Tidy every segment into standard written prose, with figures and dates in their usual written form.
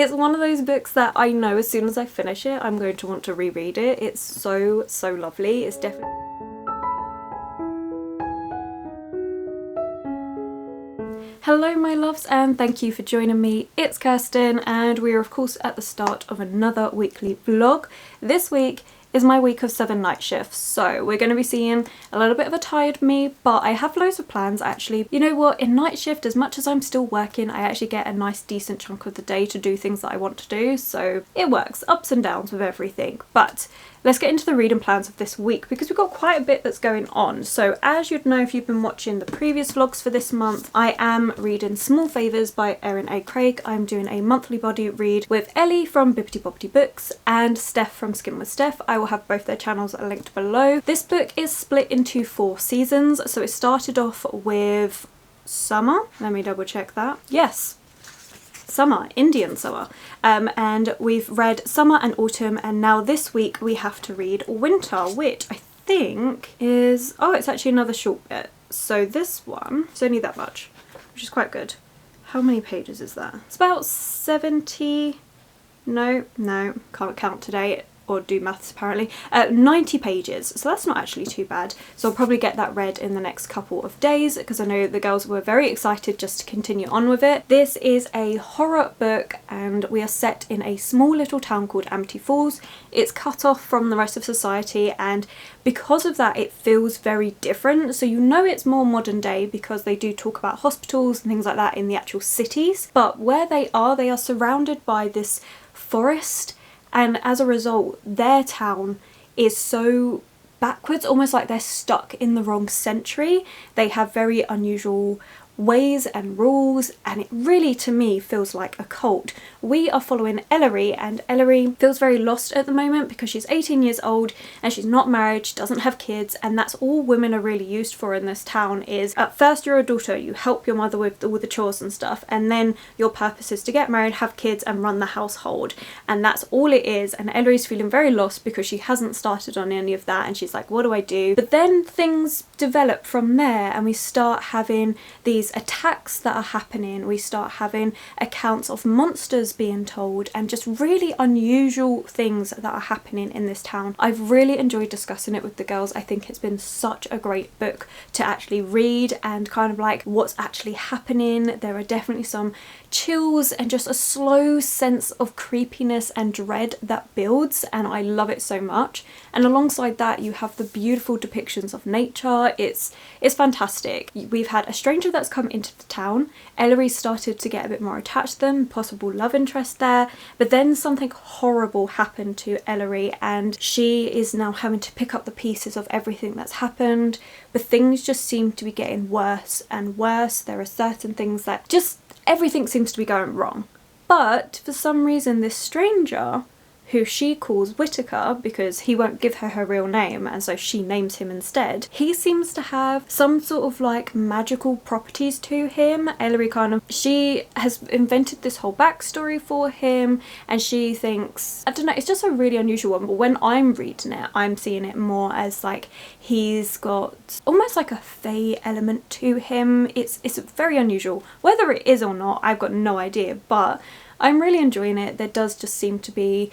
It's one of those books that I know as soon as I finish it, I'm going to want to reread it. It's so, so lovely. It's definitely... Hello my loves, and thank you for joining me. It's Kirsten and we are of course at the start of another weekly vlog. This week is my week of 7 night shifts, so we're going to be seeing a little bit of a tired me, but I have loads of plans actually. You know what, in night shift, as much as I'm still working, I actually get a nice decent chunk of the day to do things that I want to do, so it works, ups and downs with everything. But let's get into the reading plans of this week because we've got quite a bit that's going on. So as you'd know if you've been watching the previous vlogs for this month, I am reading Small Favours by Erin A. Craig. I'm doing a monthly body read with Ellie from Bibbidi Bobbidi Books and Steph from Skin with Steph. I will have both their channels linked below. This book is split into 4 seasons. So it started off with summer. Let me double check that. Yes. Summer, Indian summer, and we've read summer and autumn, and now this week we have to read winter, which I think is, oh, it's actually another short bit. So this one, it's only that much, which is quite good. How many pages is that? It's about 70, no, can't count today or do maths apparently, 90 pages, so that's not actually too bad. So I'll probably get that read in the next couple of days because I know the girls were very excited just to continue on with it. This is a horror book and we are set in a small little town called Amity Falls. It's cut off from the rest of society, and because of that it feels very different. So you know it's more modern day because they do talk about hospitals and things like that in the actual cities, but where they are surrounded by this forest, and as a result their town is so backwards, almost like they're stuck in the wrong century. They have very unusual ways and rules, and it really to me feels like a cult. We are following Ellery, and Ellery feels very lost at the moment because she's 18 years old and she's not married, she doesn't have kids, and that's all women are really used for in this town. Is at first you're a daughter, you help your mother with all the chores and stuff, and then your purpose is to get married, have kids and run the household, and that's all it is. And Ellery's feeling very lost because she hasn't started on any of that, and she's like, what do I do? But then things develop from there and we start having these attacks that are happening, we start having accounts of monsters being told, and just really unusual things that are happening in this town. I've really enjoyed discussing it with the girls. I think it's been such a great book to actually read and kind of like what's actually happening. There are definitely some chills and just a slow sense of creepiness and dread that builds, and I love it so much. And alongside that you have the beautiful depictions of nature. It's fantastic. We've had a stranger that's come into the town. Ellery started to get a bit more attached to them, possible love interest there, but then something horrible happened to Ellery and she is now having to pick up the pieces of everything that's happened, but things just seem to be getting worse and worse. There are certain things that just everything seems to be going wrong, but for some reason this stranger, who she calls Whitaker because he won't give her real name and so she names him instead, he seems to have some sort of like magical properties to him. Ellery she has invented this whole backstory for him and she thinks, I don't know, it's just a really unusual one, but when I'm reading it I'm seeing it more as like he's got almost like a fae element to him. It's very unusual. Whether it is or not I've got no idea, but I'm really enjoying it. There does just seem to be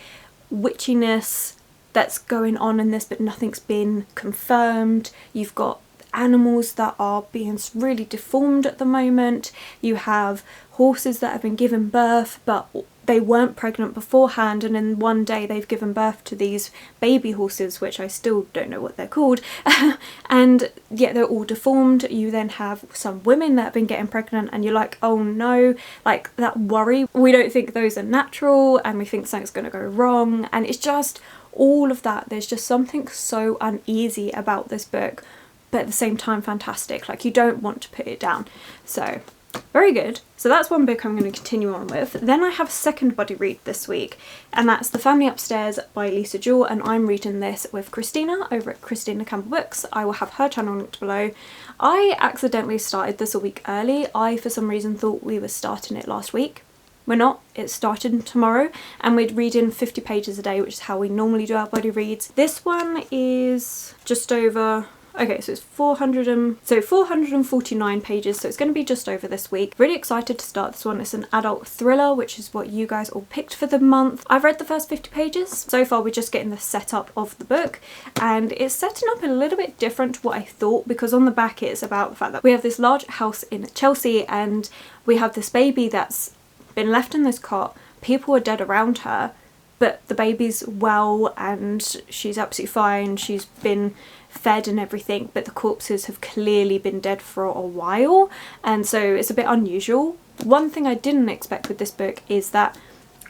witchiness that's going on in this, but nothing's been confirmed. You've got animals that are being really deformed at the moment. You have horses that have been given birth but they weren't pregnant beforehand, and in one day they've given birth to these baby horses, which I still don't know what they're called, and yet they're all deformed. You then have some women that have been getting pregnant and you're like, oh no, like that worry. We don't think those are natural and we think something's going to go wrong, and it's just all of that. There's just something so uneasy about this book, but at the same time fantastic. Like you don't want to put it down. So very good. So that's one book I'm going to continue on with. Then I have a second buddy read this week, and that's The Family Upstairs by Lisa Jewell, and I'm reading this with Christina over at Christina Campbell Books. I will have her channel linked below. I accidentally started this a week early. I for some reason thought we were starting it last week. We're not. It's started tomorrow and we're reading 50 pages a day, which is how we normally do our buddy reads. This one is just over Okay, so it's 449 pages, so it's going to be just over this week. Really excited to start this one. It's an adult thriller, which is what you guys all picked for the month. I've read the first 50 pages. So far we're just getting the setup of the book, and it's setting up a little bit different to what I thought, because on the back it's about the fact that we have this large house in Chelsea and we have this baby that's been left in this cot. People are dead around her, but the baby's well and she's absolutely fine. She's been fed and everything, but the corpses have clearly been dead for a while, and so it's a bit unusual. One thing I didn't expect with this book is that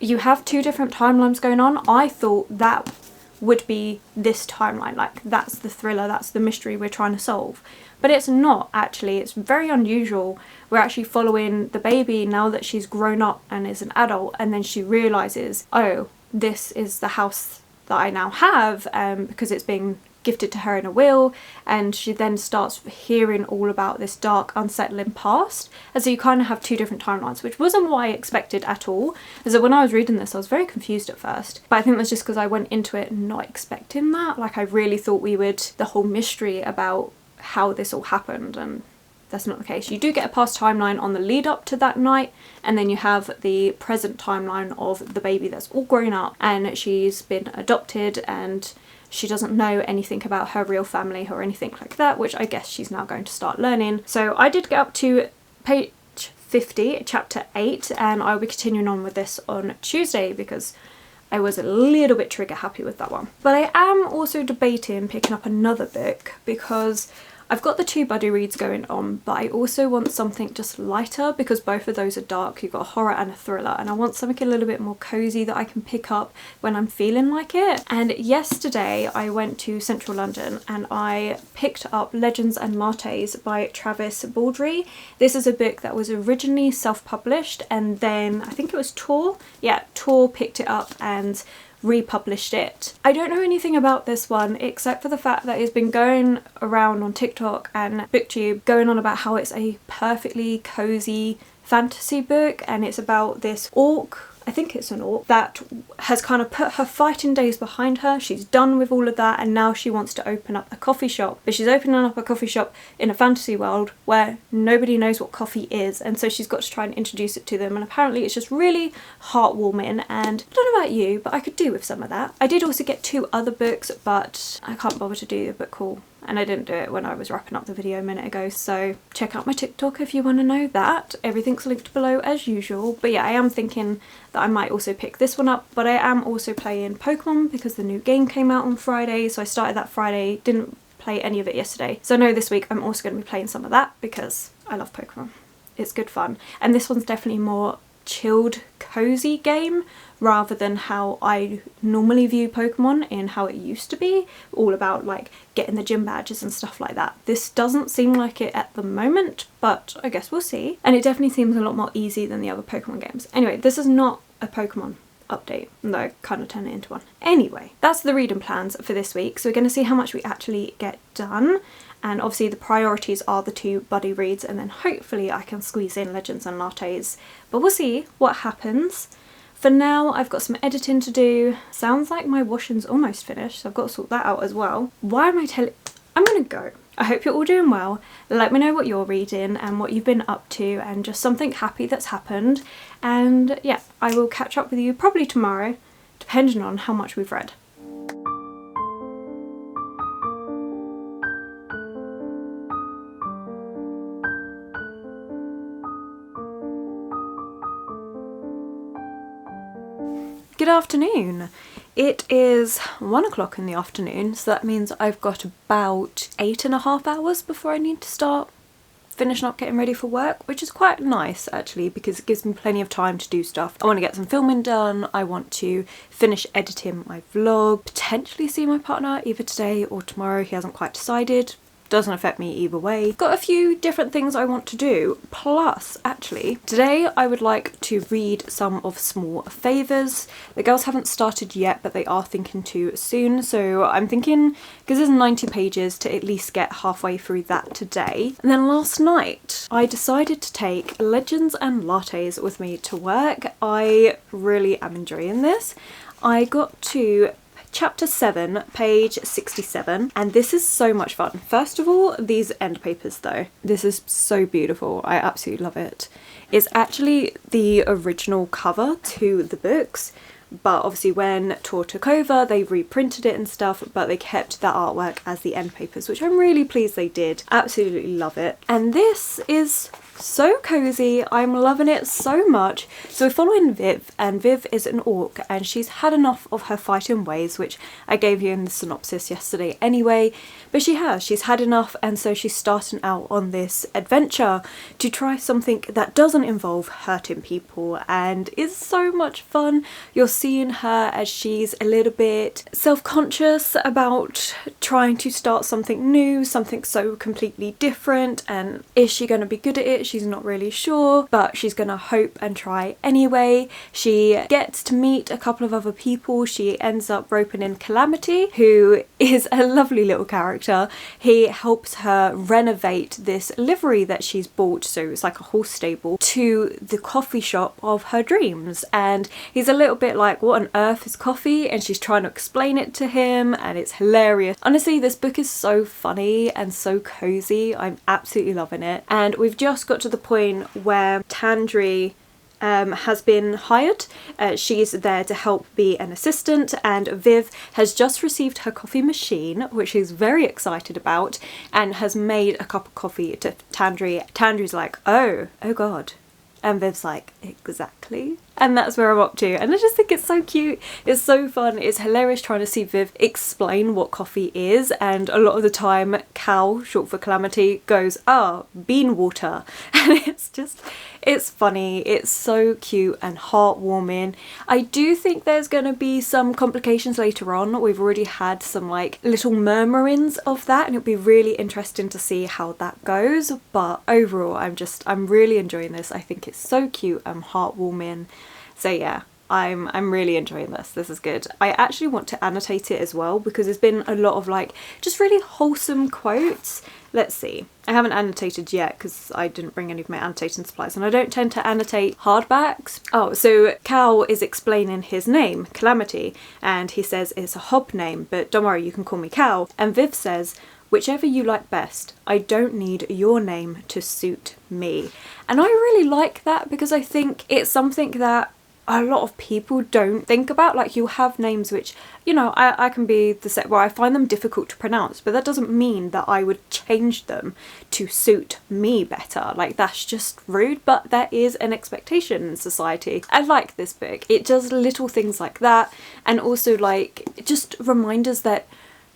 you have two different timelines going on. I thought that would be this timeline, like that's the thriller, that's the mystery we're trying to solve, but it's not actually. It's very unusual. We're actually following the baby now that she's grown up and is an adult, and then she realizes, oh, this is the house that I now have, because it's being gifted to her in a will, and she then starts hearing all about this dark, unsettling past. And so you kind of have two different timelines, which wasn't what I expected at all. And so when I was reading this, I was very confused at first, but I think that's just because I went into it not expecting that. Like, I really thought we would, the whole mystery about how this all happened, and that's not the case. You do get a past timeline on the lead up to that night, and then you have the present timeline of the baby that's all grown up and she's been adopted, and she doesn't know anything about her real family or anything like that, which I guess she's now going to start learning. So I did get up to page 50, chapter 8, and I'll be continuing on with this on Tuesday because I was a little bit trigger happy with that one. But I am also debating picking up another book because I've got the two buddy reads going on, but I also want something just lighter because both of those are dark. You've got a horror and a thriller, and I want something a little bit more cozy that I can pick up when I'm feeling like it. And yesterday I went to central London and I picked up Legends and Lattes by Travis Baldry. This is a book that was originally self-published, and then I think it was Tor. Yeah, Tor picked it up and republished it. I don't know anything about this one except for the fact that it's been going around on TikTok and BookTube going on about how it's a perfectly cozy fantasy book, and it's about this orc, I think it's an orc, that has kind of put her fighting days behind her. She's done with all of that, and now she wants to open up a coffee shop, but she's opening up a coffee shop in a fantasy world where nobody knows what coffee is, and so she's got to try and introduce it to them, and apparently it's just really heartwarming. And I don't know about you, but I could do with some of that. I did also get two other books, but I can't bother to do a book haul, and I didn't do it when I was wrapping up the video a minute ago, so check out my TikTok if you want to know that. Everything's linked below as usual. But yeah, I am thinking that I might also pick this one up, but I am also playing Pokemon because the new game came out on Friday, so I started that Friday, didn't play any of it yesterday. So I know this week I'm also going to be playing some of that because I love Pokemon. It's good fun, and this one's definitely more chilled, cozy game rather than how I normally view Pokemon in how it used to be, all about like getting the gym badges and stuff like that. This doesn't seem like it at the moment, but I guess we'll see. And it definitely seems a lot more easy than the other Pokemon games. Anyway, this is not a Pokemon update, though I kind of turn it into one. Anyway, that's the reading plans for this week, so we're going to see how much we actually get done. And obviously the priorities are the two buddy reads, and then hopefully I can squeeze in Legends and Lattes, but we'll see what happens. For now, I've got some editing to do. Sounds like my washing's almost finished, so I've got to sort that out as well. Why am I telling... I'm gonna go. I hope you're all doing well. Let me know what you're reading and what you've been up to, and just something happy that's happened. And yeah, I will catch up with you probably tomorrow, depending on how much we've read. Good afternoon. It is 1 o'clock in the afternoon, so that means I've got about 8.5 hours before I need to start finishing up getting ready for work, which is quite nice actually because it gives me plenty of time to do stuff. I want to get some filming done, I want to finish editing my vlog, potentially see my partner either today or tomorrow, he hasn't quite decided. Doesn't affect me either way. Got a few different things I want to do, plus actually today I would like to read some of Small Favours. The girls haven't started yet, but they are thinking to soon, so I'm thinking, because there's 90 pages, to at least get halfway through that today. And then last night I decided to take Legends and Lattes with me to work. I really am enjoying this. I got to chapter 7, page 67, and this is so much fun. First of all, these end papers though. This is so beautiful. I absolutely love it. It's actually the original cover to the books, but obviously when Tor took over, they reprinted it and stuff, but they kept that artwork as the end papers, which I'm really pleased they did. Absolutely love it. And this is so cozy. I'm loving it so much. So we're following Viv, and Viv is an orc and she's had enough of her fighting ways, which I gave you in the synopsis yesterday anyway, but she's had enough, and so she's starting out on this adventure to try something that doesn't involve hurting people, and is so much fun. You're seeing her as she's a little bit self-conscious about trying to start something new, something so completely different, and is she going to be good at it? She's not really sure, but she's gonna hope and try anyway. She gets to meet a couple of other people. She ends up roping in Calamity, who is a lovely little character. He helps her renovate this livery that she's bought, so it's like a horse stable, to the coffee shop of her dreams, and he's a little bit like, what on earth is coffee? And she's trying to explain it to him, and it's hilarious. Honestly, this book is so funny and so cozy. I'm absolutely loving it, and we've just got to the point where Tandri has been hired. She's there to help be an assistant, and Viv has just received her coffee machine, which she's very excited about, and has made a cup of coffee to Tandri. Tandri's like, oh god. And Viv's like, exactly. And that's where I'm up to. And I just think it's so cute. It's so fun. It's hilarious trying to see Viv explain what coffee is. And a lot of the time, Cal, short for Calamity, goes, bean water. And it's funny. It's so cute and heartwarming. I do think there's going to be some complications later on. We've already had some like little murmurings of that, and it'll be really interesting to see how that goes. But overall, I'm really enjoying this. I think it's so cute and heartwarming. So yeah, I'm really enjoying this. This is good. I actually want to annotate it as well, because there's been a lot of like just really wholesome quotes. Let's see. I haven't annotated yet because I didn't bring any of my annotating supplies, and I don't tend to annotate hardbacks. Oh, so Cal is explaining his name, Calamity, and he says it's a hob name, but don't worry, you can call me Cal. And Viv says, whichever you like best. I don't need your name to suit me. And I really like that, because I think it's something that a lot of people don't think about. Like, you'll have names which, you know, I can be the set where I find them difficult to pronounce, but that doesn't mean that I would change them to suit me better. Like, that's just rude, but that is an expectation in society. I like this book. It does little things like that, and also like just reminders that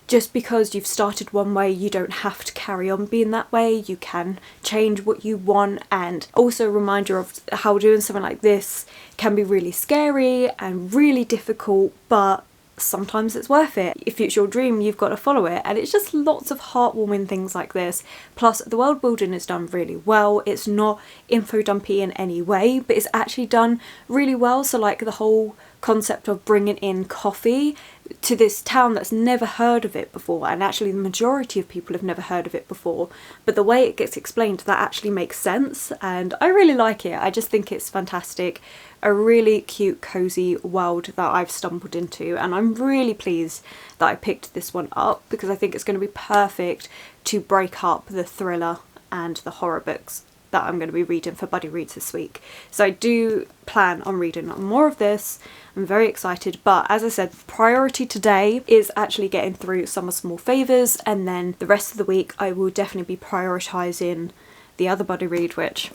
just because you've started one way, you don't have to carry on being that way. You can change what you want, and also a reminder of how doing something like this can be really scary and really difficult, but sometimes it's worth it. If it's your dream, you've got to follow it. And it's just lots of heartwarming things like this. Plus, the world building is done really well. It's not info dumpy in any way, but it's actually done really well. So like the whole concept of bringing in coffee to this town that's never heard of it before, and actually the majority of people have never heard of it before, but the way it gets explained, that actually makes sense, and I really like it. I just think it's fantastic. A really cute, cozy world that I've stumbled into, and I'm really pleased that I picked this one up, because I think it's going to be perfect to break up the thriller and the horror books that I'm going to be reading for buddy reads this week. So I do plan on reading more of this. I'm very excited, but as I said, priority today is actually getting through Summer Small Favours, and then the rest of the week I will definitely be prioritising the other buddy read, which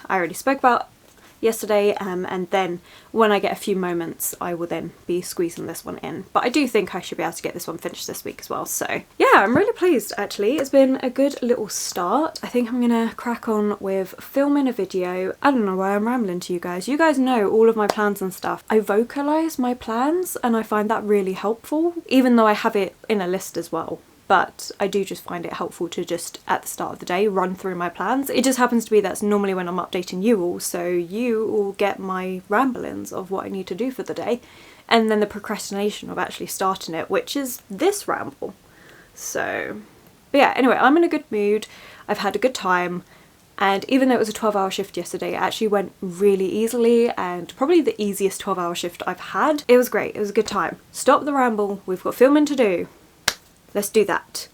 I already spoke about yesterday, and then when I get a few moments I will then be squeezing this one in. But I do think I should be able to get this one finished this week as well. So yeah, I'm really pleased actually. It's been a good little start. I think I'm gonna crack on with filming a video. I don't know why I'm rambling to you guys. You guys know all of my plans and stuff. I vocalise my plans and I find that really helpful, even though I have it in a list as well. But I do just find it helpful to just at the start of the day run through my plans. It just happens to be that's normally when I'm updating you all, so you all get my ramblings of what I need to do for the day, and then the procrastination of actually starting it, which is this ramble. So but yeah, anyway, I'm in a good mood. I've had a good time. And even though it was a 12-hour shift yesterday, it actually went really easily, and probably the easiest 12-hour shift I've had. It was great, it was a good time. Stop the ramble, we've got filming to do. Let's do that.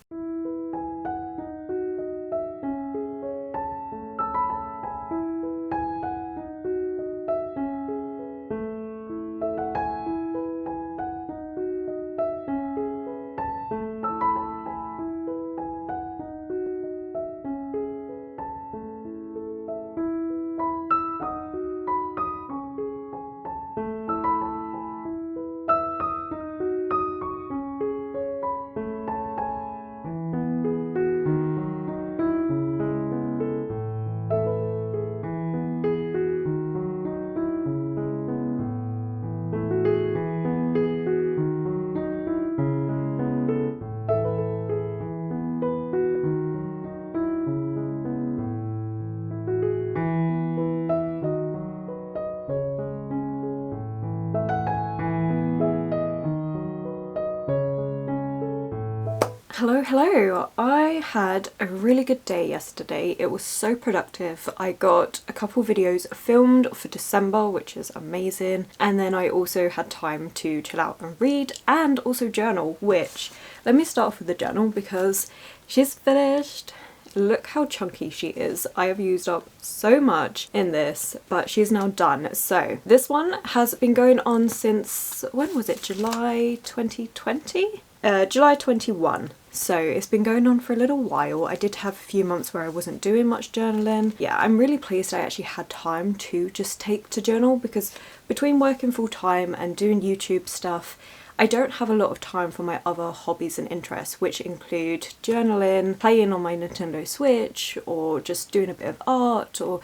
Hello. I had a really good day yesterday. It was so productive. I got a couple videos filmed for December, which is amazing. And then I also had time to chill out and read and also journal, which, let me start off with the journal because she's finished. Look how chunky she is. I have used up so much in this, but she's now done. So this one has been going on since, when was it? July 2020? July 21. So it's been going on for a little while. I did have a few months where I wasn't doing much journaling. Yeah, I'm really pleased I actually had time to just take to journal, because between working full time and doing YouTube stuff, I don't have a lot of time for my other hobbies and interests, which include journaling, playing on my Nintendo Switch, or just doing a bit of art, or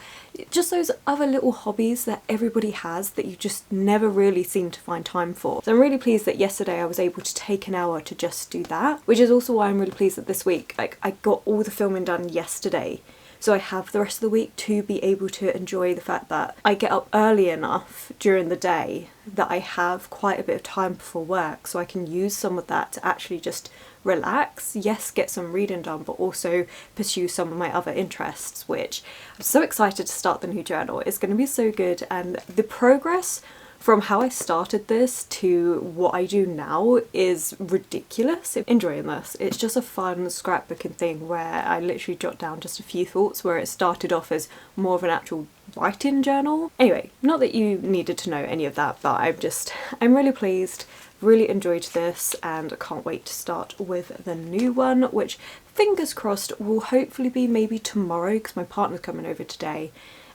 just those other little hobbies that everybody has that you just never really seem to find time for. So I'm really pleased that yesterday I was able to take an hour to just do that, which is also why I'm really pleased that this week, like, I got all the filming done yesterday. So I have the rest of the week to be able to enjoy the fact that I get up early enough during the day that I have quite a bit of time before work, so I can use some of that to actually just relax, yes, get some reading done, but also pursue some of my other interests, which I'm so excited to start the new journal. It's going to be so good, and the progress from how I started this to what I do now is ridiculous. I'm enjoying this. It's just a fun scrapbooking thing where I literally jot down just a few thoughts, where it started off as more of an actual writing journal. Anyway, not that you needed to know any of that, but I'm really pleased, really enjoyed this, and I can't wait to start with the new one, which fingers crossed will hopefully be maybe tomorrow, because my partner's coming over today,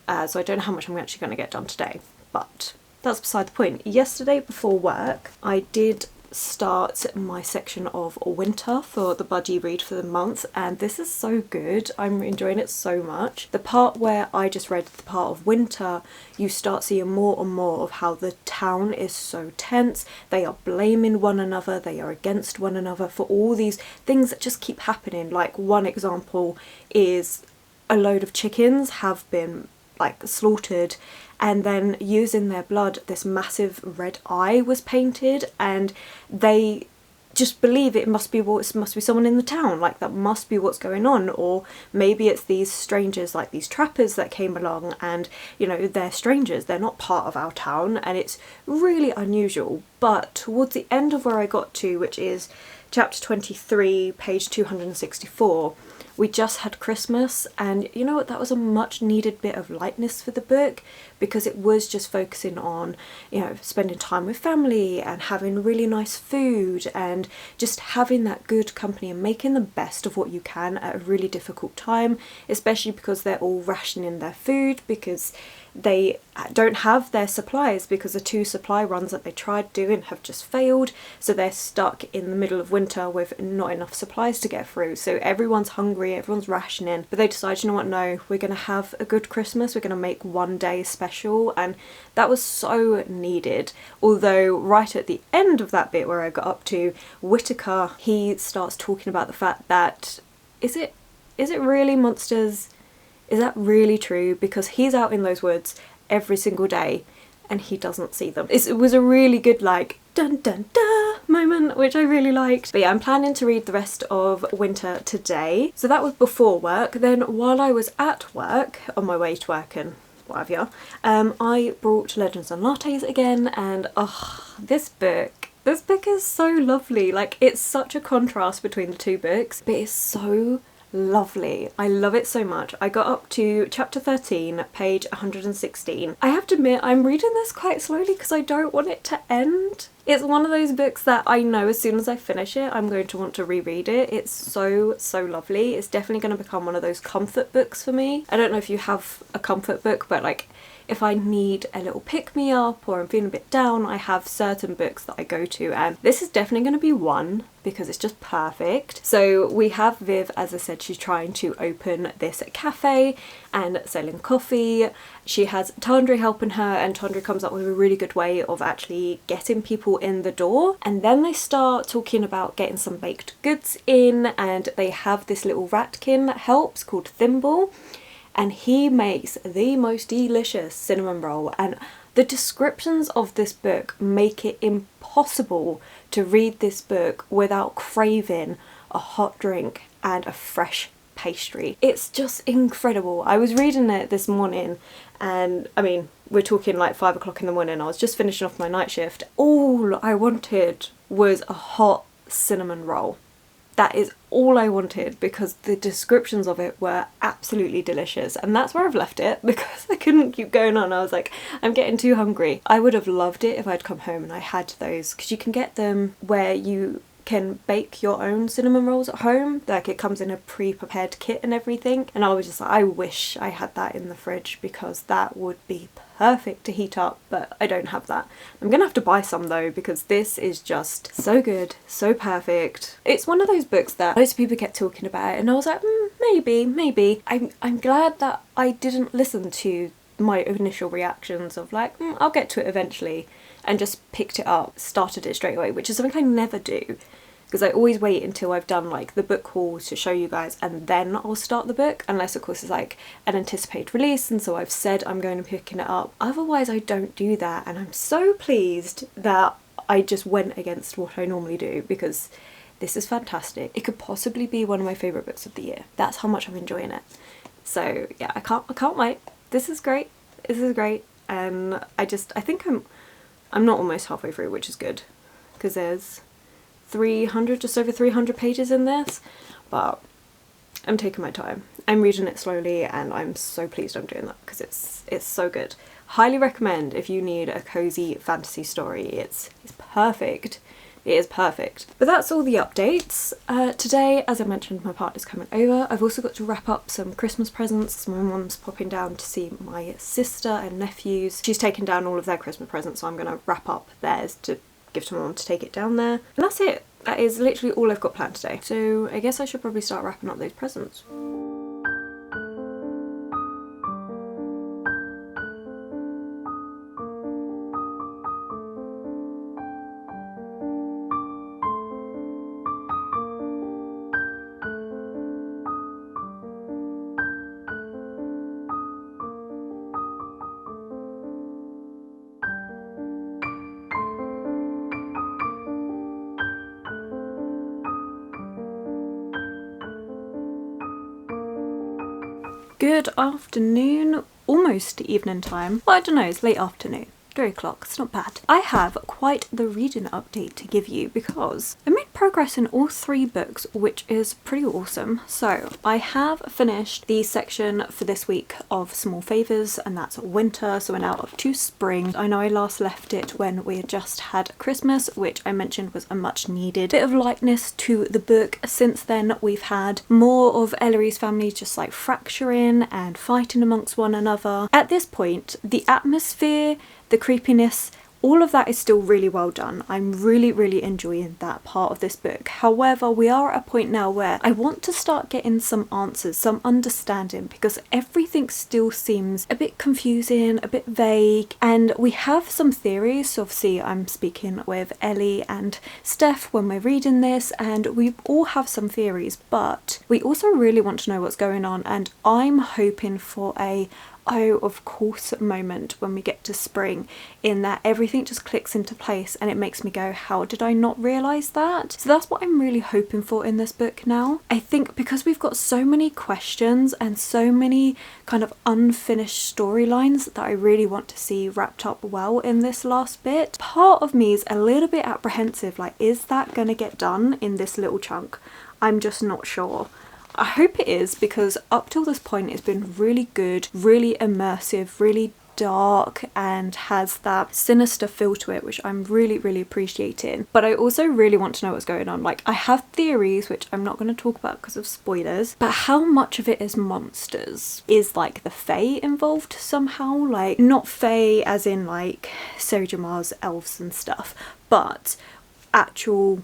so I don't know how much I'm actually going to get done today, but that's beside the point. Yesterday before work, I did start my section of winter for the budgie read for the month, and this is so good. I'm enjoying it so much. The part where I just read the part of winter, you start seeing more and more of how the town is so tense. They are blaming one another, they are against one another for all these things that just keep happening. Like, one example is a load of chickens have been like slaughtered, and then using their blood this massive red eye was painted, and they just believe it must be someone in the town, like that must be what's going on. Or maybe it's these strangers, like these trappers that came along, and you know, they're strangers, they're not part of our town, and it's really unusual. But towards the end of where I got to, which is chapter 23, page 264, we just had Christmas, and you know what, that was a much needed bit of lightness for the book, because it was just focusing on, you know, spending time with family and having really nice food and just having that good company and making the best of what you can at a really difficult time, especially because they're all rationing their food because they don't have their supplies, because the 2 supply runs that they tried doing have just failed, so they're stuck in the middle of winter with not enough supplies to get through. So everyone's hungry, everyone's rationing, but they decide, you know what, no, we're going to have a good Christmas, we're going to make one day special, and that was so needed. Although right at the end of that bit where I got up to, Whitaker, he starts talking about the fact that is it really monsters? Is that really true? Because he's out in those woods every single day, and he doesn't see them. It was a really good like dun dun dun moment, which I really liked. But yeah, I'm planning to read the rest of Winter today. So that was before work. Then while I was at work, on my way to work and whatever, I brought Legends and Lattes again, and oh, this book is so lovely. Like, it's such a contrast between the two books, but it's so lovely. I love it so much. I got up to chapter 13, page 116. I have to admit, I'm reading this quite slowly because I don't want it to end. It's one of those books that I know as soon as I finish it, I'm going to want to reread it. It's so, so lovely. It's definitely going to become one of those comfort books for me. I don't know if you have a comfort book, but like, if I need a little pick-me-up or I'm feeling a bit down, I have certain books that I go to, and this is definitely going to be one because it's just perfect. So we have Viv, as I said, she's trying to open this cafe and selling coffee. She has Tandri helping her, and Tandri comes up with a really good way of actually getting people in the door. And then they start talking about getting some baked goods in, and they have this little ratkin that helps called Thimble, and he makes the most delicious cinnamon roll. And the descriptions of this book make it impossible to read this book without craving a hot drink and a fresh pastry. It's just incredible. I was reading it this morning, and I mean, we're talking like 5 o'clock in the morning. I was just finishing off my night shift. All I wanted was a hot cinnamon roll. That is all I wanted, because the descriptions of it were absolutely delicious, and that's where I've left it because I couldn't keep going on. I was like, I'm getting too hungry. I would have loved it if I'd come home and I had those, because you can get them where you can bake your own cinnamon rolls at home. Like, it comes in a pre-prepared kit and everything, and I was just like, I wish I had that in the fridge because that would be perfect to heat up, but I don't have that. I'm gonna have to buy some though, because this is just so good, so perfect. It's one of those books that loads of people kept talking about it, and I was like, maybe. I'm glad that I didn't listen to my initial reactions of like, I'll get to it eventually, and just picked it up, started it straight away, which is something I never do, because I always wait until I've done like the book haul to show you guys, and then I'll start the book, unless of course it's like an anticipated release and so I've said I'm going to be picking it up. Otherwise I don't do that, and I'm so pleased that I just went against what I normally do, because this is fantastic. It could possibly be one of my favourite books of the year. That's how much I'm enjoying it. So yeah, I can't wait. This is great. This is great. And I think I'm not almost halfway through, which is good, because there's 300, just over 300 pages in this, but I'm taking my time. I'm reading it slowly, and I'm so pleased I'm doing that because it's so good. Highly recommend if you need a cozy fantasy story. It's perfect. It is perfect. But that's all the updates. Today, as I mentioned, my partner's coming over. I've also got to wrap up some Christmas presents. My mum's popping down to see my sister and nephews. She's taken down all of their Christmas presents, so I'm going to wrap up theirs to give to my mum to take it down there. And that's it. That is literally all I've got planned today. So I guess I should probably start wrapping up those presents. Good afternoon, almost evening time. Well, I don't know, it's late afternoon. 3 o'clock, it's not bad. I have quite the reading update to give you because I made progress in all 3 books, which is pretty awesome. So I have finished the section for this week of small favours, and that's winter, so we're now up to spring. I know I last left it when we had just had Christmas, which I mentioned was a much needed bit of lightness to the book. Since then we've had more of Ellery's family just like fracturing and fighting amongst one another. At this point, the atmosphere, the creepiness, all of that is still really well done. I'm really enjoying that part of this book. However, we are at a point now where I want to start getting some answers, some understanding, because everything still seems a bit confusing, a bit vague, and we have some theories. So obviously I'm speaking with Ellie and Steph when we're reading this, and we all have some theories, but we also really want to know what's going on, and I'm hoping for a oh of course moment when we get to spring, in that everything just clicks into place and it makes me go, how did I not realise that? So that's what I'm really hoping for in this book now. I think because we've got so many questions and so many kind of unfinished storylines that I really want to see wrapped up well in this last bit, part of me is a little bit apprehensive, like is that gonna get done in this little chunk? I'm just not sure. I hope it is, because up till this point it's been really good, really immersive, really dark, and has that sinister feel to it, which I'm really appreciating. But I also really want to know what's going on. Like, I have theories which I'm not going to talk about because of spoilers, but how much of it is monsters? Is like the Fae involved somehow? Like, not Fae as in like Sarah J. Maas elves and stuff, but actual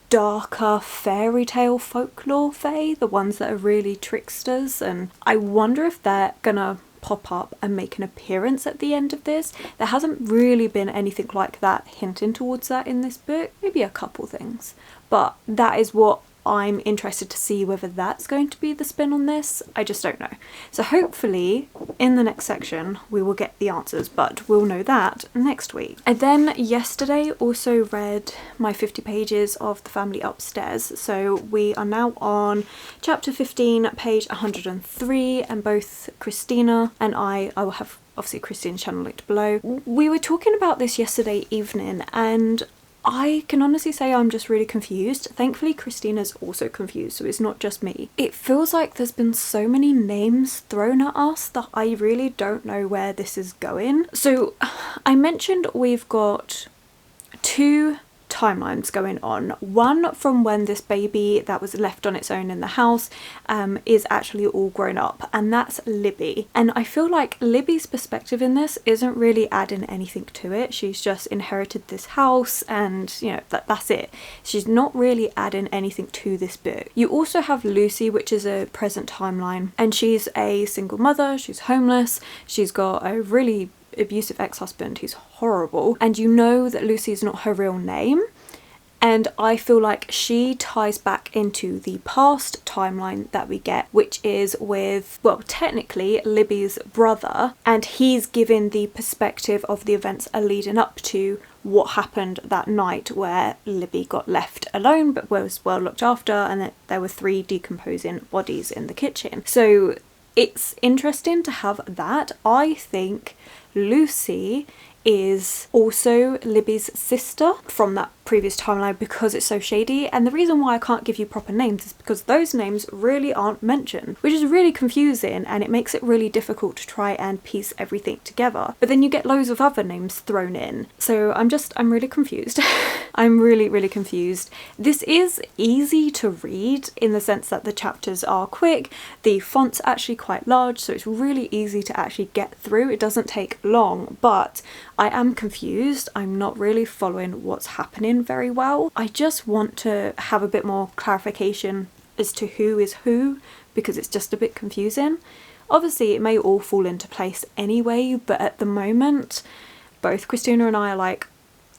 darker fairy tale folklore Fae, the ones that are really tricksters. And I wonder if they're gonna pop up and make an appearance at the end of this. There hasn't really been anything like that hinting towards that in this book, maybe a couple things, but that is what I'm interested to see, whether that's going to be the spin on this. I just don't know. So hopefully in the next section we will get the answers, but we'll know that next week. I then yesterday also read my 50 pages of The Family Upstairs. So we are now on chapter 15, page 103, and both Christina and I will have obviously Christina's channel linked below. We were talking about this yesterday evening, and I can honestly say I'm just really confused. Thankfully Christina's also confused, so it's not just me. It feels like there's been so many names thrown at us that I really don't know where this is going. So I mentioned we've got two timelines going on. One from when this baby that was left on its own in the house is actually all grown up, and that's Libby. And I feel like Libby's perspective in this isn't really adding anything to it. She's just inherited this house and, you know, that's it. She's not really adding anything to this book. You also have Lucy, which is a present timeline, and she's a single mother, she's homeless, she's got a really abusive ex-husband who's horrible, and you know that Lucy is not her real name. And I feel like she ties back into the past timeline that we get, which is with, well, technically Libby's brother, and he's given the perspective of the events leading up to what happened that night where Libby got left alone but was well looked after, and that there were 3 decomposing bodies in the kitchen. So it's interesting to have that. I think Lucy is also Libby's sister from that previous timeline because it's so shady, and the reason why I can't give you proper names is because those names really aren't mentioned, which is really confusing, and it makes it really difficult to try and piece everything together. But then you get loads of other names thrown in, so I'm really confused. I'm really confused. This is easy to read in the sense that the chapters are quick, the font's actually quite large, so it's really easy to actually get through. It doesn't take long, but I am confused. I'm not really following what's happening very well. I just want to have a bit more clarification as to who is who, because it's just a bit confusing. Obviously it may all fall into place anyway, but at the moment both Christina and I are like,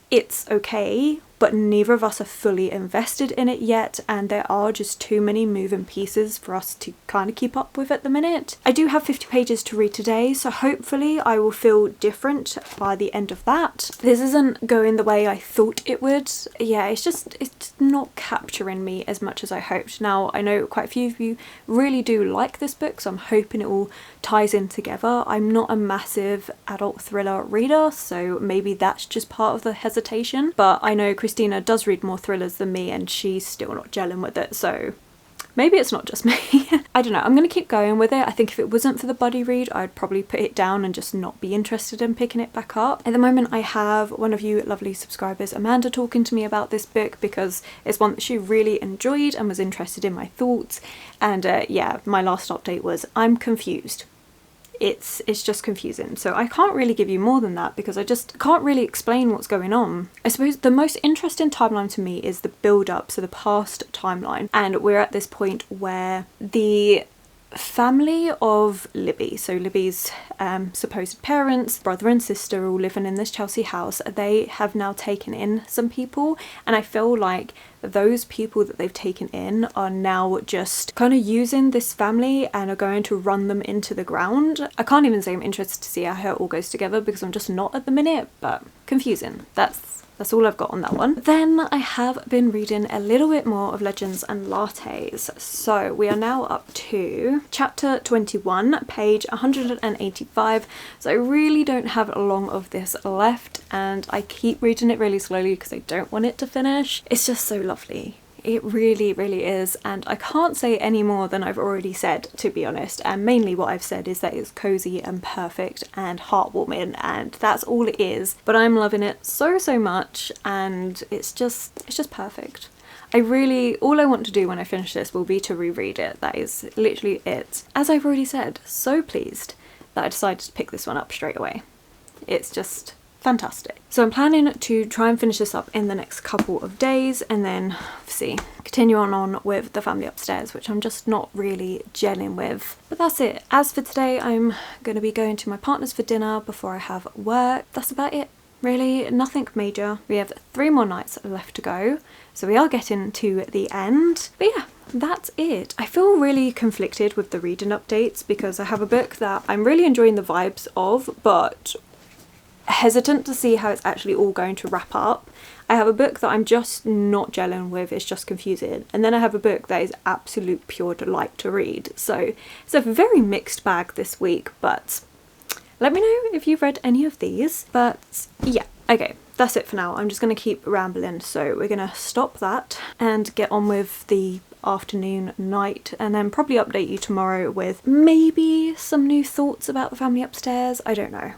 it's okay, but neither of us are fully invested in it yet, and there are just too many moving pieces for us to kind of keep up with at the minute. I do have 50 pages to read today, so hopefully I will feel different by the end of that. This isn't going the way I thought it would. Yeah, it's not capturing me as much as I hoped. Now, I know quite a few of you really do like this book, so I'm hoping it all ties in together. I'm not a massive adult thriller reader, so maybe that's just part of the hesitation, but I know Christina does read more thrillers than me and she's still not gelling with it, so maybe it's not just me. I don't know, I'm gonna keep going with it. I think if it wasn't for the buddy read, I'd probably put it down and just not be interested in picking it back up. At the moment I have one of you lovely subscribers, Amanda, talking to me about this book because it's one that she really enjoyed and was interested in my thoughts, and yeah, my last update was I'm confused. It's just confusing, so I can't really give you more than that because I just can't really explain what's going on. I suppose the most interesting timeline to me is the build up, so the past timeline, and we're at this point where the family of Libby, so Libby's supposed parents, brother and sister, all living in this Chelsea house. They have now taken in some people, and I feel like those people that they've taken in are now just kind of using this family and are going to run them into the ground. I can't even say I'm interested to see how it all goes together because I'm just not at the minute, but confusing. That's all I've got on that one. Then I have been reading a little bit more of Legends and Lattes. So we are now up to chapter 21, page 185. So I really don't have long of this left, and I keep reading it really slowly because I don't want it to finish. It's just so lovely. It really, really is, and I can't say any more than I've already said, to be honest, and mainly what I've said is that it's cozy and perfect and heartwarming, and that's all it is, but I'm loving it so much, and it's just perfect. All I want to do when I finish this will be to reread it. That is literally it. As I've already said, so pleased that I decided to pick this one up straight away. It's just fantastic. So I'm planning to try and finish this up in the next couple of days, and then obviously continue on with the family upstairs, which I'm just not really gelling with. But that's it. As for today, I'm going to be going to my partner's for dinner before I have work. That's about it. Really, nothing major. We have 3 more nights left to go, so we are getting to the end. But yeah, that's it. I feel really conflicted with the reading updates because I have a book that I'm really enjoying the vibes of, but hesitant to see how it's actually all going to wrap up. I have a book that I'm just not gelling with, it's just confusing, and then I have a book that is absolute pure delight to read. So it's a very mixed bag this week, but let me know if you've read any of these. But yeah, okay, that's it for now. I'm just going to keep rambling, so we're going to stop that and get on with the afternoon, night, and then probably update you tomorrow with maybe some new thoughts about the family upstairs. I don't know.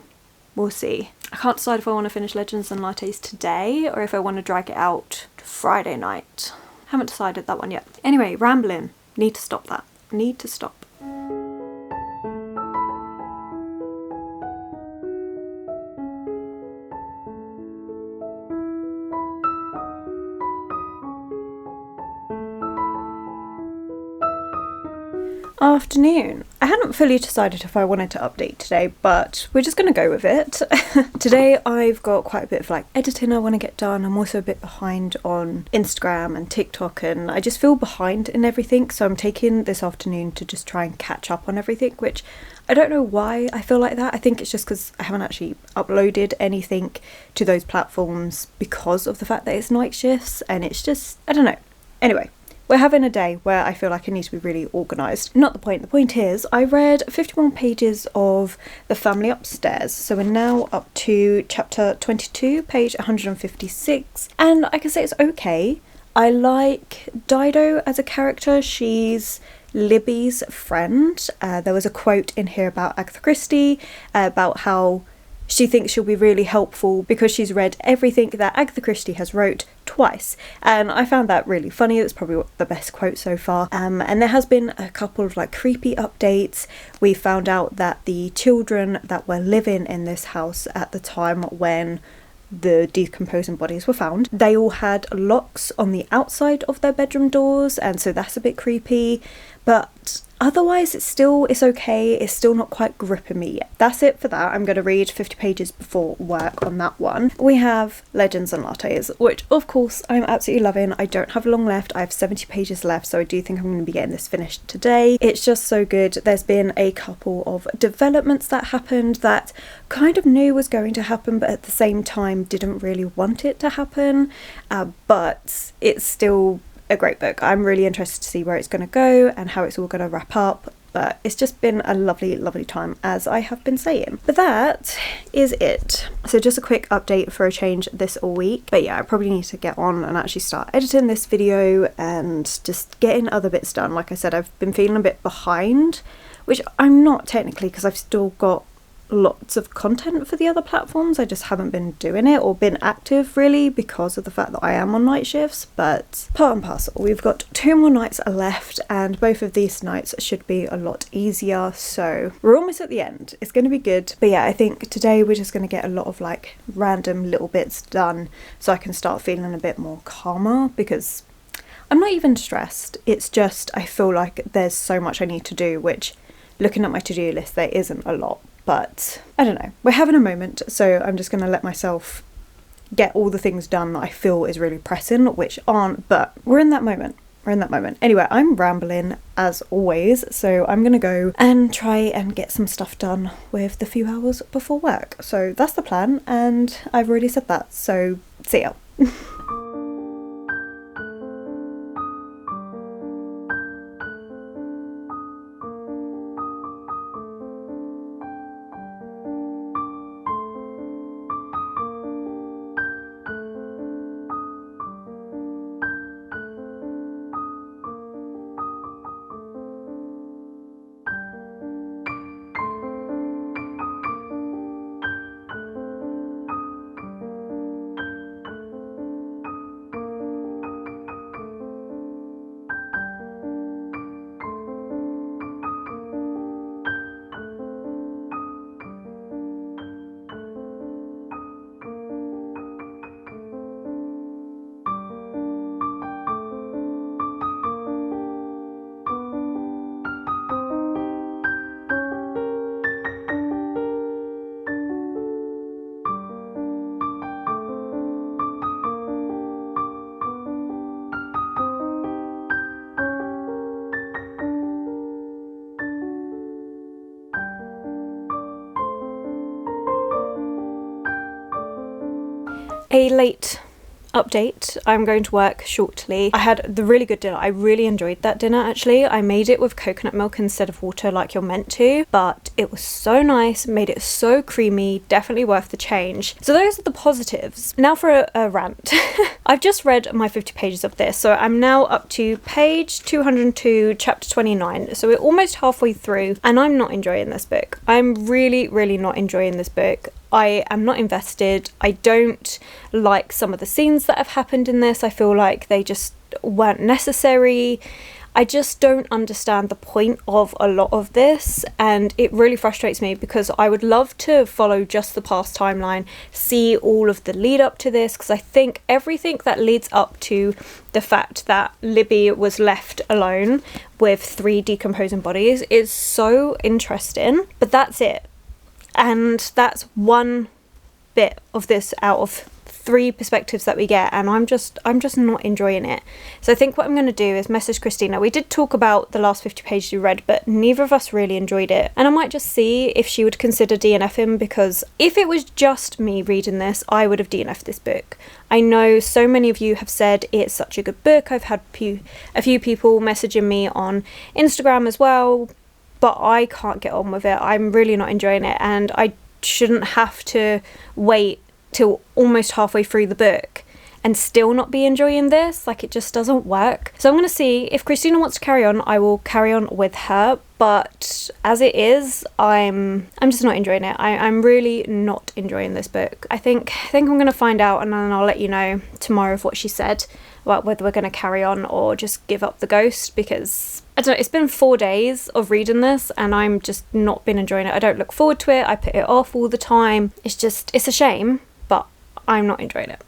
We'll see. I can't decide if I want to finish Legends and Lattes today or if I want to drag it out to Friday night. Haven't decided that one yet. Anyway, rambling. Need to stop that. Need to stop. Afternoon. I hadn't fully decided if I wanted to update today, but we're just going to go with it. Today I've got quite a bit of editing I want to get done. I'm also a bit behind on Instagram and TikTok, and I just feel behind in everything, so I'm taking this afternoon to just try and catch up on everything, which I don't know why I feel like that. I think it's just because I haven't actually uploaded anything to those platforms because of the fact that it's night shifts, and it's just, I don't know. Anyway, we're having a day where I feel like I need to be really organised. Not the point. The point is I read 51 pages of The Family Upstairs. So we're now up to chapter 22, page 156. And I can say it's okay. I like Dido as a character. She's Libby's friend. There was a quote in here about Agatha Christie, about how she thinks she'll be really helpful because she's read everything that Agatha Christie has wrote twice, and I found that really funny. It's probably the best quote so far. And there has been a couple of creepy updates. We found out that the children that were living in this house at the time when the decomposing bodies were found, they all had locks on the outside of their bedroom doors, and so that's a bit creepy. But otherwise it's okay. It's still not quite gripping me yet. That's it for that. I'm going to read 50 pages before work on that one. We have Legends and Lattes, which of course I'm absolutely loving. I don't have long left. I have 70 pages left, so I do think I'm going to be getting this finished today. It's just so good. There's been a couple of developments that happened that kind of knew was going to happen, but at the same time didn't really want it to happen. But it's still a great book. I'm really interested to see where it's going to go and how it's all going to wrap up, but it's just been a lovely time, as I have been saying. But that is it. So just a quick update for a change this week. But yeah, I probably need to get on and actually start editing this video and just getting other bits done. Like I said, I've been feeling a bit behind, which I'm not technically, because I've still got lots of content for the other platforms. I just haven't been doing it or been active really because of the fact that I am on night shifts, but part and parcel. We've got 2 more nights left, and both of these nights should be a lot easier, so we're almost at the end. It's going to be good. But yeah, I think today we're just going to get a lot of random little bits done so I can start feeling a bit more calmer, because I'm not even stressed, it's just I feel like there's so much I need to do, which looking at my to-do list there isn't a lot, but I don't know, we're having a moment, so I'm just going to let myself get all the things done that I feel is really pressing, which aren't, but we're in that moment. Anyway, I'm rambling as always, so I'm gonna go and try and get some stuff done with the few hours before work. So that's the plan, and I've already said that, so see ya. A late update. I'm going to work shortly. I had the really good dinner. I really enjoyed that dinner actually. I made it with coconut milk instead of water like you're meant to, but it was so nice, made it so creamy, definitely worth the change. So those are the positives. Now for a rant. I've just read my 50 pages of this, so I'm now up to page 202, chapter 29. So we're almost halfway through and I'm not enjoying this book. I'm really not enjoying this book. I am not invested. I don't like some of the scenes that have happened in this. I feel like they just weren't necessary. I just don't understand the point of a lot of this, and it really frustrates me because I would love to follow just the past timeline, see all of the lead up to this, because I think everything that leads up to the fact that Libby was left alone with 3 decomposing bodies is so interesting, but that's it. And that's one bit of this out of 3 perspectives that we get, and I'm just not enjoying it. So I think what I'm going to do is message Christina. We did talk about the last 50 pages we read, but neither of us really enjoyed it, and I might just see if she would consider DNFing, because if it was just me reading this, I would have DNF'd this book. I know so many of you have said it's such a good book. I've had a few people messaging me on Instagram as well, but I can't get on with it. I'm really not enjoying it, and I shouldn't have to wait till almost halfway through the book and still not be enjoying this. Like, it just doesn't work. So I'm going to see if Christina wants to carry on. I will carry on with her, but as it is, I'm just not enjoying it. I'm really not enjoying this book. I think I'm going to find out, and then I'll let you know tomorrow of what she said about whether we're going to carry on or just give up the ghost, because I don't know, it's been 4 days of reading this and I'm just not been enjoying it. I don't look forward to it. I put it off all the time. It's a shame, but I'm not enjoying it.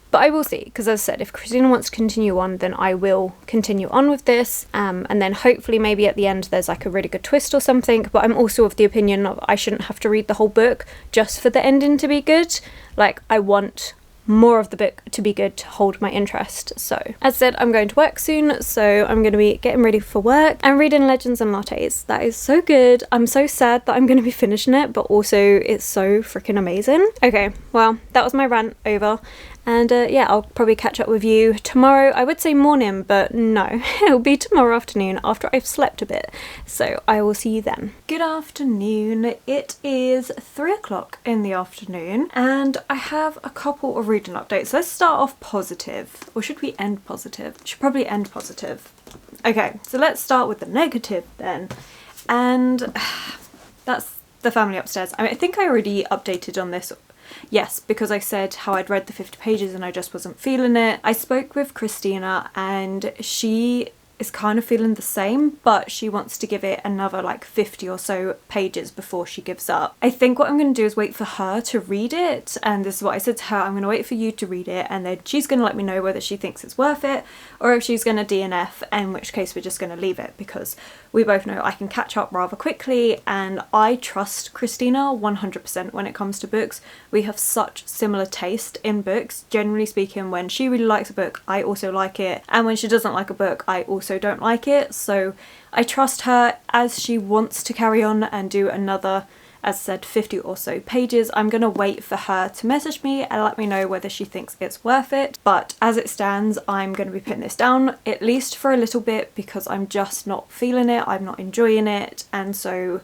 But I will see, because as I said, if Christina wants to continue on, then I will continue on with this, and then hopefully maybe at the end there's like a really good twist or something. But I'm also of the opinion of I shouldn't have to read the whole book just for the ending to be good. Like, I want more of the book to be good to hold my interest. So as I said, I'm going to work soon, so I'm going to be getting ready for work and reading Legends and Lattes. That is so good. I'm so sad that I'm going to be finishing it, but also it's so freaking amazing. Okay, well, that was my rant over. And yeah, I'll probably catch up with you tomorrow. I would say morning, but no, it'll be tomorrow afternoon after I've slept a bit. So I will see you then. Good afternoon. It is 3 o'clock in the afternoon and I have a couple of reading updates. Let's start off positive. Or should we end positive? Should probably end positive. Okay, so let's start with the negative then. And that's the family upstairs. I mean, I think I already updated on this. Yes, because I said how I'd read the 50 pages and I just wasn't feeling it. I spoke with Christina and she is kind of feeling the same, but she wants to give it another like 50 or so pages before she gives up. I think what I'm going to do is wait for her to read it, and this is what I said to her: I'm going to wait for you to read it, and then she's going to let me know whether she thinks it's worth it or if she's going to DNF, in which case we're just going to leave it, because we both know I can catch up rather quickly, and I trust Christina 100% when it comes to books. We have such similar taste in books. Generally speaking, when she really likes a book, I also like it, and when she doesn't like a book, I also don't like it. So I trust her. As she wants to carry on and do another, as I said, 50 or so pages, I'm gonna wait for her to message me and let me know whether she thinks it's worth it. But as it stands, I'm gonna be putting this down, at least for a little bit, because I'm just not feeling it, I'm not enjoying it, and so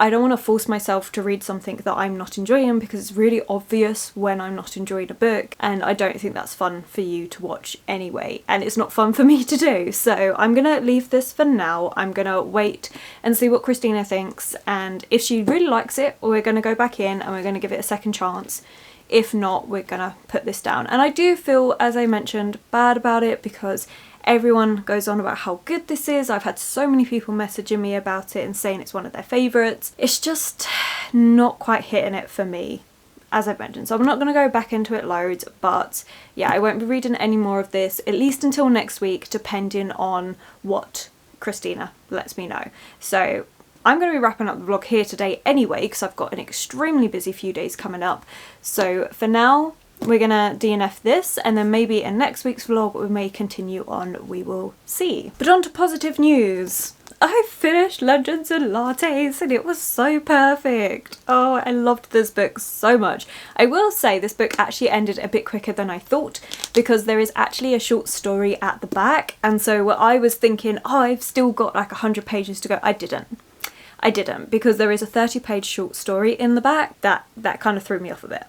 I don't want to force myself to read something that I'm not enjoying, because it's really obvious when I'm not enjoying a book, and I don't think that's fun for you to watch anyway, and it's not fun for me to do. So I'm gonna leave this for now. I'm gonna wait and see what Christina thinks, and if she really likes it, we're gonna go back in and we're gonna give it a second chance. If not, we're gonna put this down. And I do feel, as I mentioned, bad about it, because everyone goes on about how good this is. I've had so many people messaging me about it and saying it's one of their favourites. It's just not quite hitting it for me, as I've mentioned. So I'm not going to go back into it loads, but yeah, I won't be reading any more of this, at least until next week, depending on what Christina lets me know. So I'm going to be wrapping up the vlog here today anyway, because I've got an extremely busy few days coming up. So for now, we're gonna DNF this, and then maybe in next week's vlog we may continue on, we will see. But on to positive news. I finished Legends and Lattes and it was so perfect. Oh, I loved this book so much. I will say this book actually ended a bit quicker than I thought, because there is actually a short story at the back, and so I was thinking, oh, I've still got like 100 pages to go. I didn't, because there is a 30-page short story in the back. That kind of threw me off a bit.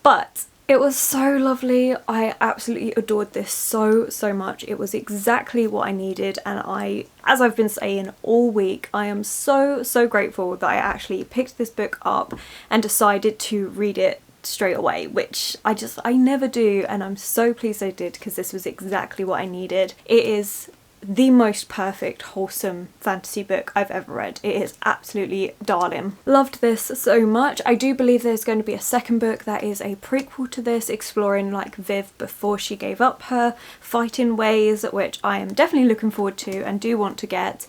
But it was so lovely. I absolutely adored this so much. It was exactly what I needed, and as I've been saying all week, I am so grateful that I actually picked this book up and decided to read it straight away, which I never do, and I'm so pleased I did, because this was exactly what I needed. It is the most perfect, wholesome fantasy book I've ever read. It is absolutely darling. Loved this so much. I do believe there's going to be a second book that is a prequel to this, exploring like Viv before she gave up her fighting ways, which I am definitely looking forward to and do want to get.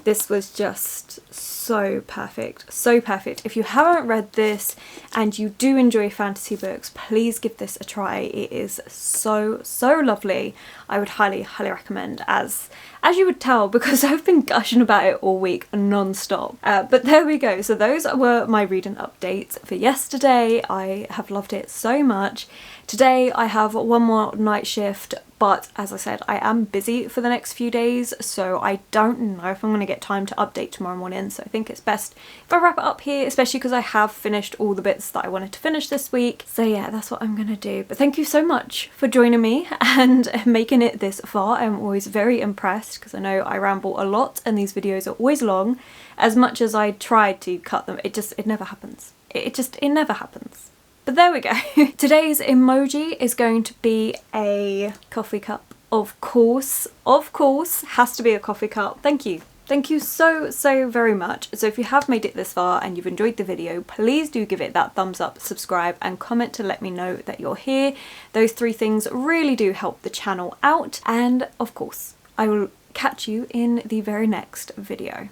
This was just so perfect, so perfect. If you haven't read this and you do enjoy fantasy books, please give this a try. It is so lovely. I would highly recommend, as you would tell, because I've been gushing about it all week non-stop. But there we go. So those were my reading updates for yesterday. I have loved it so much. Today I have one more night shift, but as I said, I am busy for the next few days, so I don't know if I'm going to get time to update tomorrow morning, so I think it's best if I wrap it up here, especially because I have finished all the bits that I wanted to finish this week. So yeah, that's what I'm going to do. But thank you so much for joining me and making it this far. I'm always very impressed, because I know I ramble a lot and these videos are always long. As much as I try to cut them, it never happens. It never happens. But there we go. Today's emoji is going to be a coffee cup. Of course, has to be a coffee cup. Thank you. Thank you so very much. So if you have made it this far and you've enjoyed the video, please do give it that thumbs up, subscribe and comment to let me know that you're here. Those 3 things really do help the channel out. And of course, I will catch you in the very next video.